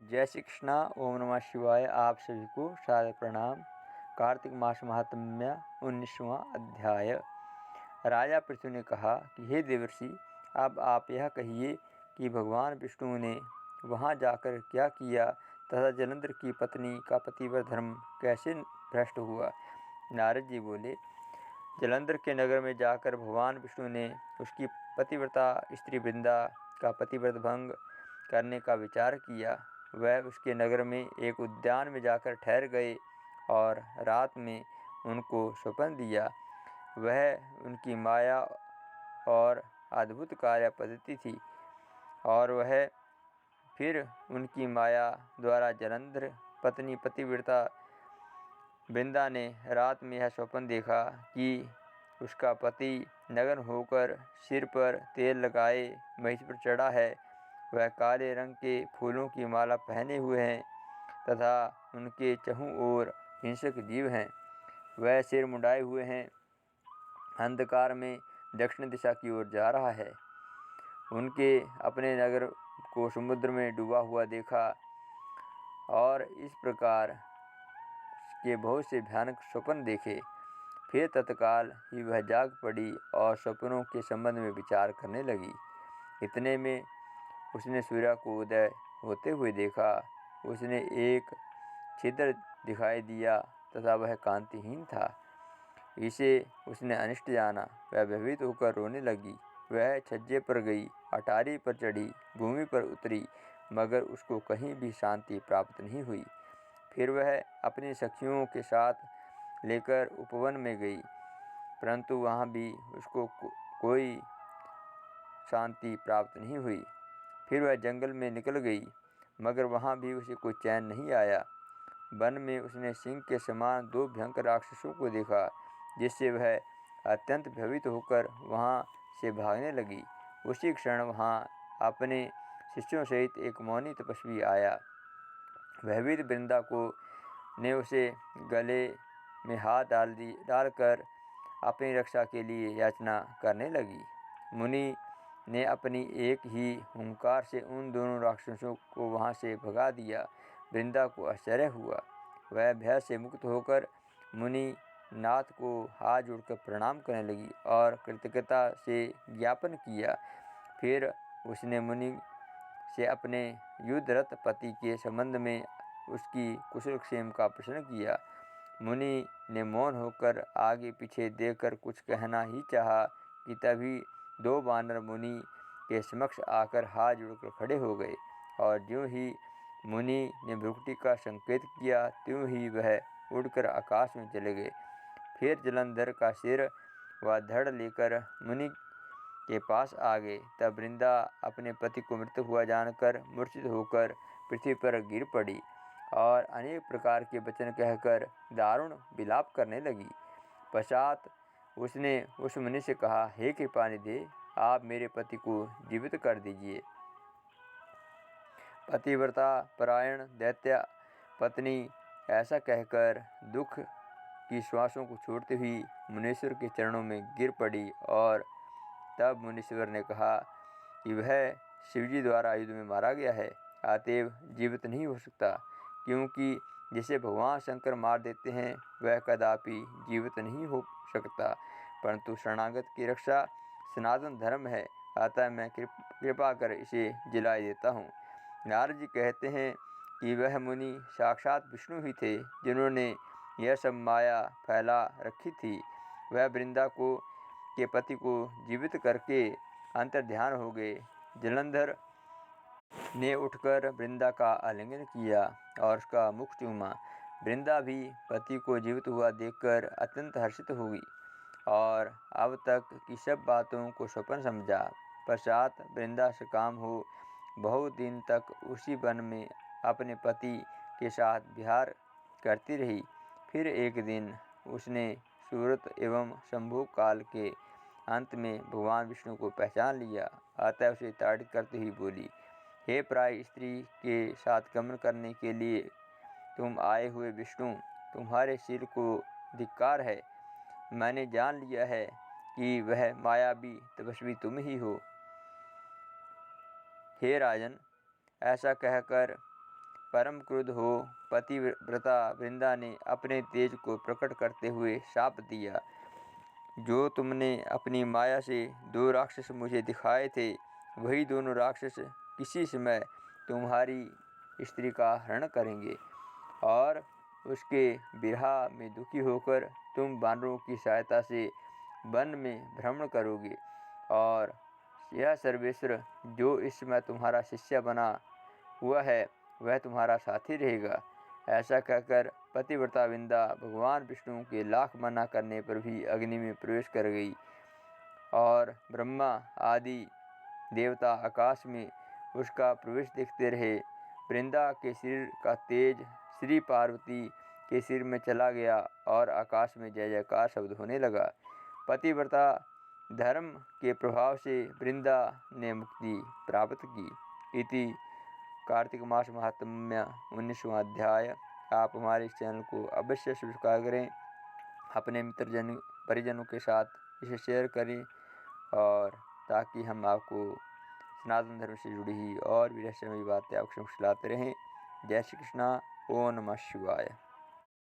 जय श्री कृष्णा। ओम नमः शिवाय। आप सभी को सादर प्रणाम। कार्तिक मास महात्म्य 19वां अध्याय। राजा पृथु ने कहा कि हे देवर्षि, अब आप यह कहिए कि भगवान विष्णु ने वहां जाकर क्या किया तथा जलंधर की पत्नी का पतिव्रत धर्म कैसे भ्रष्ट हुआ। नारद जी बोले, जलंधर के नगर में जाकर भगवान विष्णु ने उसकी पतिव्रता स्त्री वृंदा का पतिव्रत भंग करने का विचार किया। वह उसके नगर में एक उद्यान में जाकर ठहर गए और रात में उनको स्वप्न दिया। वह उनकी माया और अद्भुत कार्य पद्धति थी और वह फिर उनकी माया द्वारा जलंधर पत्नी पतिव्रता वृंदा ने रात में यह स्वप्न देखा कि उसका पति नग्न होकर सिर पर तेल लगाए महिष पर चढ़ा है। वह काले रंग के फूलों की माला पहने हुए हैं तथा उनके चहुं ओर हिंसक जीव हैं। वह सिर मुंडाए हुए हैं, अंधकार में दक्षिण दिशा की ओर जा रहा है। उनके अपने नगर को समुद्र में डूबा हुआ देखा और इस प्रकार के बहुत से भयानक स्वप्न देखे। फिर तत्काल ही वह जाग पड़ी और स्वप्नों के संबंध में विचार करने लगी। इतने में उसने सूर्य को उदय होते हुए देखा। उसने एक छिद्र दिखाई दिया तथा वह कांतिहीन था। इसे उसने अनिष्ट जाना। वह भयभीत होकर रोने लगी। वह छज्जे पर गई, अटारी पर चढ़ी, भूमि पर उतरी, मगर उसको कहीं भी शांति प्राप्त नहीं हुई। फिर वह अपनी सखियों के साथ लेकर उपवन में गई, परंतु वहाँ भी उसको कोई शांति प्राप्त नहीं हुई। फिर वह जंगल में निकल गई, मगर वहाँ भी उसे कोई चैन नहीं आया। वन में उसने सिंह के समान दो भयंकर राक्षसों को देखा, जिससे वह अत्यंत भयभीत होकर वहाँ से भागने लगी। उसी क्षण वहाँ अपने शिष्यों सहित एक मौनी तपस्वी आया। भयभीत वृंदा को ने उसे गले में हाथ डालकर अपनी रक्षा के लिए याचना करने लगी। मुनि ने अपनी एक ही हुंकार से उन दोनों राक्षसों को वहां से भगा दिया। वृंदा को आश्चर्य हुआ। वह भय से मुक्त होकर मुनि नाथ को हाथ जोड़कर प्रणाम करने लगी और कृतज्ञता से ज्ञापन किया। फिर उसने मुनि से अपने युद्धरत पति के संबंध में उसकी कुशलक्षेम का प्रश्न किया। मुनि ने मौन होकर आगे पीछे देखकर कुछ कहना ही चाहा कि तभी दो वानर मुनि के समक्ष आकर हाथ जोड़कर खड़े हो गए और ज्यों ही मुनि ने भ्रुकुटी का संकेत किया, त्यों ही वह उड़कर आकाश में चले गए। फिर जलंधर का सिर व धड़ लेकर मुनि के पास आ गए। तब वृंदा अपने पति को मृत हुआ जानकर मूर्छित होकर पृथ्वी पर गिर पड़ी और अनेक प्रकार के वचन कहकर दारुण विलाप करने लगी। पश्चात उसने उस मुनि से कहा, हे कृपानिधि, आप मेरे पति को जीवित कर दीजिए। पतिव्रता परायण दैत्य पत्नी ऐसा कहकर दुख की श्वासों को छोड़ती हुई मुनीश्वर के चरणों में गिर पड़ी और तब मुनीश्वर ने कहा कि वह शिवजी द्वारा युद्ध में मारा गया है, अतएव जीवित नहीं हो सकता, क्योंकि जिसे भगवान शंकर मार देते हैं वह कदापि जीवित नहीं हो सकता। परंतु शरणागत की रक्षा सनातन धर्म है, अतः मैं कृपा कर इसे जिला देता हूँ। नारद जी कहते हैं कि वह मुनि साक्षात विष्णु ही थे, जिन्होंने यह सब माया फैला रखी थी। वह वृंदा के पति को जीवित करके अंतर्ध्यान हो गए। जलंधर ने उठकर वृंदा का आलिंगन किया और उसका मुख चूमा। वृंदा भी पति को जीवित हुआ देखकर अत्यंत हर्षित हुई और अब तक की सब बातों को स्वप्न समझा। पश्चात वृंदा सकाम हो बहुत दिन तक उसी वन में अपने पति के साथ विहार करती रही। फिर एक दिन उसने सूरत एवं संभोग काल के अंत में भगवान विष्णु को पहचान लिया। अतः उसे ताड़ित करते हुए बोली, हे प्राय स्त्री के साथ गमन करने के लिए तुम आए हुए विष्णु, तुम्हारे सिर को धिक्कार है। मैंने जान लिया है कि वह मायावी तपस्वी तुम ही हो। हे राजन, ऐसा कहकर परम क्रुद्ध हो पतिव्रता वृंदा ने अपने तेज को प्रकट करते हुए शाप दिया, जो तुमने अपनी माया से 2 राक्षस मुझे दिखाए थे, वही दोनों राक्षस किसी समय तुम्हारी स्त्री का हरण करेंगे और उसके विरह में दुखी होकर तुम वानरों की सहायता से वन में भ्रमण करोगे और यह सर्वेश्वर जो इस समय तुम्हारा शिष्य बना हुआ है वह तुम्हारा साथी रहेगा। ऐसा कहकर पतिव्रता वृंदा भगवान विष्णु के लाख मना करने पर भी अग्नि में प्रवेश कर गई और ब्रह्मा आदि देवता आकाश में उसका प्रवेश देखते रहे। वृंदा के सिर का तेज श्री पार्वती के सिर में चला गया और आकाश में जय जयकार शब्द होने लगा। पतिव्रता धर्म के प्रभाव से वृंदा ने मुक्ति प्राप्त की। इति कार्तिक मास महात्म्य 19वां अध्याय। आप हमारे इस चैनल को अवश्य सब्सक्राइब करें, अपने मित्रजन परिजनों के साथ इसे शेयर करें और ताकि हम आपको सनातन धर्म से जुड़ी हुई और भी रहस्यमयी बातें आपको खिलाते रहें। जय श्री कृष्णा। ओम नमः शिवाय।